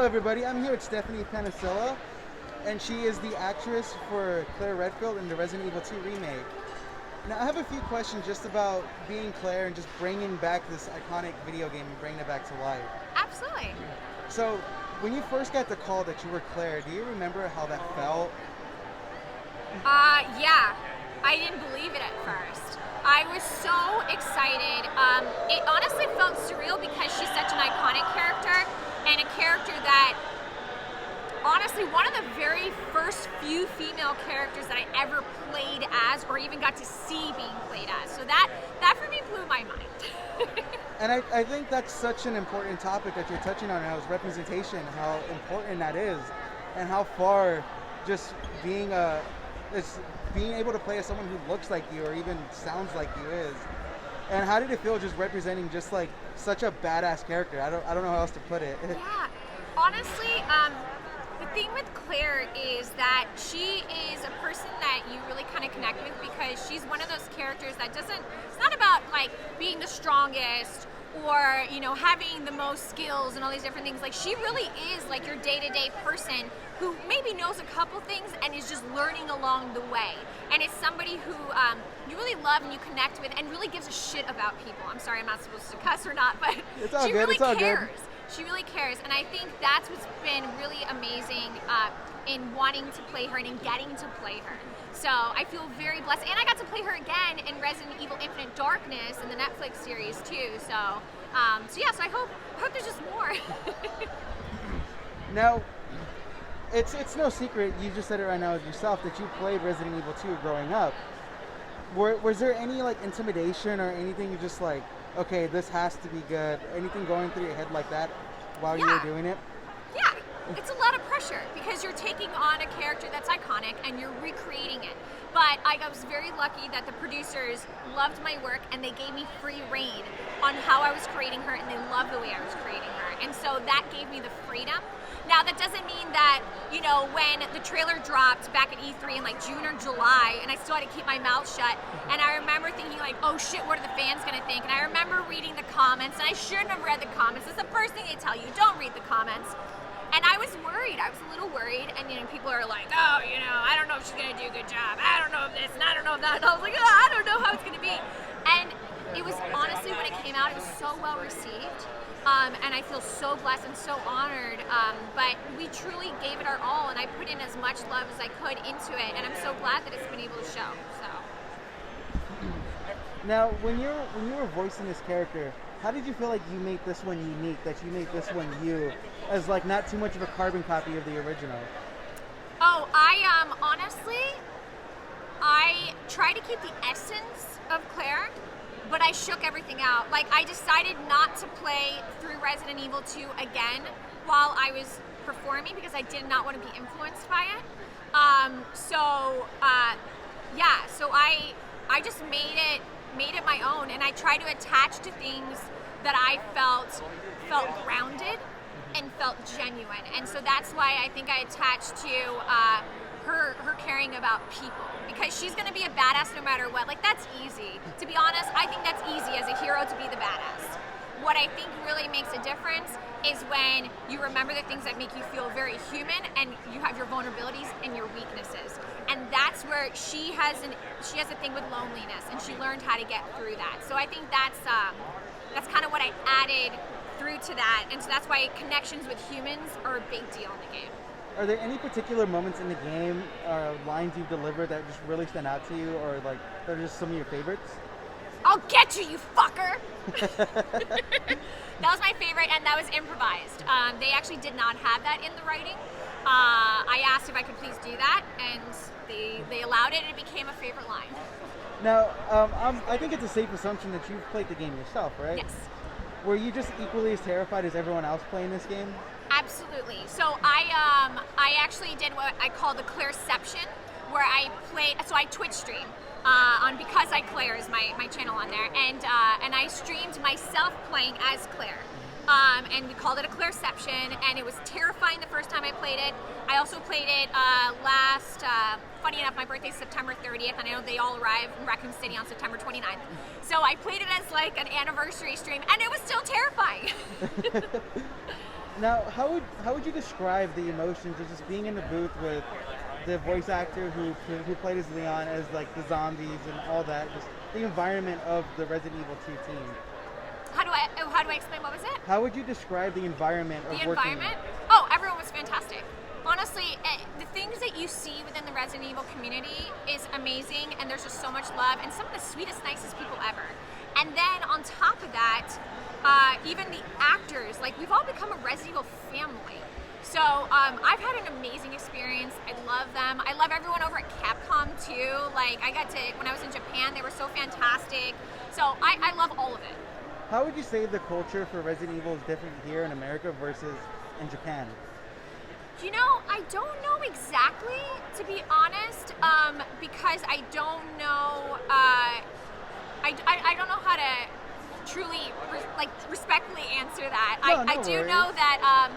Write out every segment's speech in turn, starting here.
everybody. I'm here with Stephanie Panisello, and she is the actress for Claire Redfield in the Resident Evil 2 remake. Now, I have a few questions just about being Claire and just bringing back this iconic video game and bringing it back to life. Absolutely. So, when you first got the call that you were Claire, do you remember how that felt? Yeah. I didn't believe it at first. I was so excited. It honestly felt surreal because she's such an iconic character and a character that, honestly, one of the very first few female characters that I ever played as or even got to see being played as. So that for me blew my mind. And I think that's such an important topic that you're touching on now is representation, how important that is, and how far just being able to play as someone who looks like you or even sounds like you is. And how did it feel just representing just like such a badass character? I don't know how else to put it. Yeah, honestly, the thing with Claire is that she is a person that you really kind of connect with because she's one of those characters that it's not about like being the strongest or, you know, having the most skills and all these different things. Like, she really is like your day-to-day person who maybe knows a couple things and is just learning along the way. And it's somebody who you really love and you connect with and really gives a shit about people. I'm sorry, I'm not supposed to cuss or not, but she really cares. She really cares, and I think that's what's been really amazing in wanting to play her and in getting to play her. So I feel very blessed, and I got to play her again in Resident Evil Infinite Darkness in the Netflix series too. So I hope there's just more. Now, it's no secret, you just said it right now with yourself, that you played Resident Evil 2 growing up. Was there any like intimidation or anything you just like, okay, this has to be good? Anything going through your head like that while you were doing it? Yeah, it's a lot of pressure because you're taking on a character that's iconic and you're recreating it. But I was very lucky that the producers loved my work and they gave me free reign on how I was creating her, and they loved the way I was creating her. And so that gave me the freedom. Now, that doesn't mean that, you know, when the trailer dropped back at E3 in like June or July, and I still had to keep my mouth shut, and I remember thinking like, oh shit, what are the fans gonna think? And I remember reading the comments, and I shouldn't have read the comments. It's the first thing they tell you, don't read the comments. And I was worried, I was a little worried, and you know, people are like, oh, you know, I don't know if she's gonna do a good job, I don't know if this, and I don't know if that, and I was like, oh, I don't know how it's gonna be. And it was honestly, when it came out, it was so well received. And I feel so blessed and so honored, but we truly gave it our all, and I put in as much love as I could into it, and I'm so glad that it's been able to show. So. Now, when you were voicing this character, how did you feel like you made this one unique, that you made this one you, as like not too much of a carbon copy of the original? Oh, honestly, I try to keep the essence of Claire, but I shook everything out. Like, I decided not to play through Resident Evil 2 again while I was performing because I did not want to be influenced by it. So I just made it my own, and I try to attach to things that I felt grounded and felt genuine. And so that's why I think I attached to her caring about people, because she's gonna be a badass no matter what. Like, that's easy. To be honest, I think that's easy as a hero to be the badass. What I think really makes a difference is when you remember the things that make you feel very human, and you have your vulnerabilities and your weaknesses. And that's where she has a thing with loneliness, and she learned how to get through that. So I think that's kind of what I added through to that, and so that's why connections with humans are a big deal in the game. Are there any particular moments in the game or lines you've delivered that just really stand out to you, or like they're just some of your favorites? I'll get you fucker! That was my favorite, and that was improvised. They actually did not have that in the writing. I asked if I could please do that, and they allowed it, and it became a favorite line. Now, I think it's a safe assumption that you've played the game yourself, right? Yes. Were you just equally as terrified as everyone else playing this game? Absolutely. So I actually did what I call the Claireception, where I played. So I Twitch stream on Because I Claire is my channel on there, and I streamed myself playing as Claire. And we called it a Claireception, and it was terrifying the first time I played it. I also played it funny enough, my birthday's September 30th, and I know they all arrive in Raccoon City on September 29th. So I played it as like an anniversary stream, and it was still terrifying. Now, how would you describe the emotions of just being in the booth with the voice actor who played as Leon, as like the zombies and all that, just the environment of the Resident Evil 2 team? How do I explain, what was it? How would you describe the environment of The working? environment? Oh, everyone was fantastic. Honestly, the things that you see within the Resident Evil community is amazing, and there's just so much love, and some of the sweetest, nicest people ever. And then on top of that, even the actors, like, we've all become a Resident Evil family. So I've had an amazing experience. I love them. I love everyone over at Capcom too. Like, I got to, when I was in Japan, they were so fantastic. So I love all of it. How would you say the culture for Resident Evil is different here in America versus in Japan? You know, I don't know exactly, to be honest, because I don't know. I don't know how to truly, respectfully answer that. No, I no do worries. know that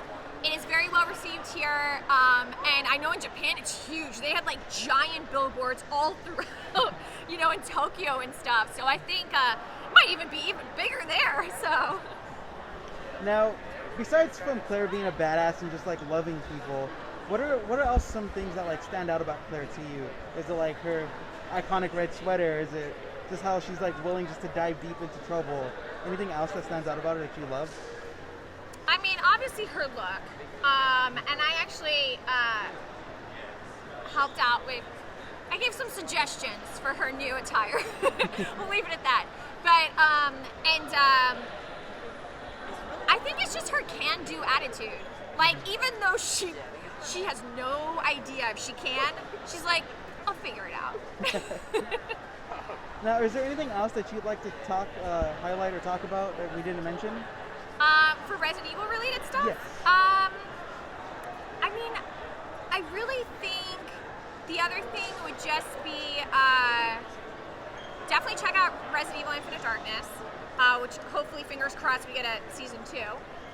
it is very well received here, and I know in Japan it's huge. They had like giant billboards all throughout, in Tokyo and stuff. So I think it might even be even bigger there. So. Now, besides from Claire being a badass and just like loving people, what are else some things that like stand out about Claire to you? Is it like her iconic red sweater? Is it just how she's like willing just to dive deep into trouble? Anything else that stands out about her that you love? I mean, obviously her look, and I actually helped out with. I gave some suggestions for her new attire. We'll leave it at that. But I think it's just her can-do attitude. Like, even though she has no idea if she can, she's like, I'll figure it out. Now, is there anything else that you'd like to highlight or talk about that we didn't mention? For Resident Evil related stuff? Yes. I mean, I really think the other thing would just be definitely check out Resident Evil Infinite Darkness, which hopefully, fingers crossed, we get a season 2.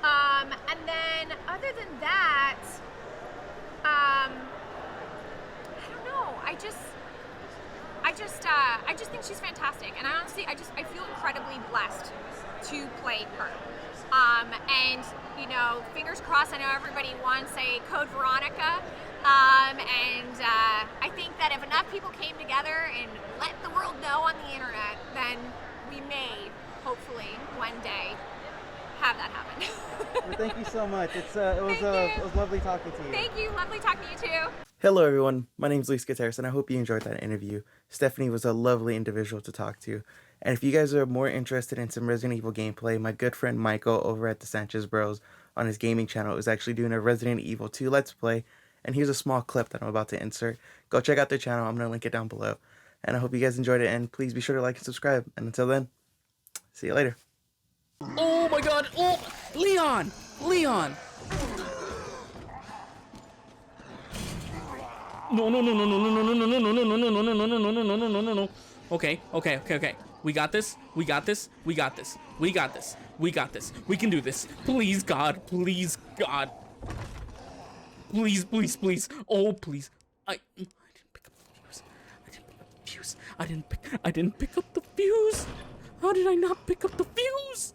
And then other than that, I don't know. I just think she's fantastic, and I feel incredibly blessed to play her. And fingers crossed. I know everybody wants a Code Veronica, and I think that if enough people came together and let the world know on the internet, then we may, hopefully, one day have that happen. Well, thank you so much. It was lovely talking to you. Thank you. Lovely talking to you too. Hello everyone, my name is Luis Gutierrez and I hope you enjoyed that interview. Stephanie was a lovely individual to talk to. And if you guys are more interested in some Resident Evil gameplay, my good friend Michael over at the Sanchez Bros on his gaming channel is actually doing a Resident Evil 2 Let's Play. And here's a small clip that I'm about to insert. Go check out their channel, I'm going to link it down below. And I hope you guys enjoyed it, and please be sure to like and subscribe. And until then, see you later. Oh my god! Oh! Leon! Leon! No. Okay. We got this. We can do this. Please, God. Please, God. Please. Oh, please. I didn't pick up the fuse. I didn't pick up the fuse. How did I not pick up the fuse?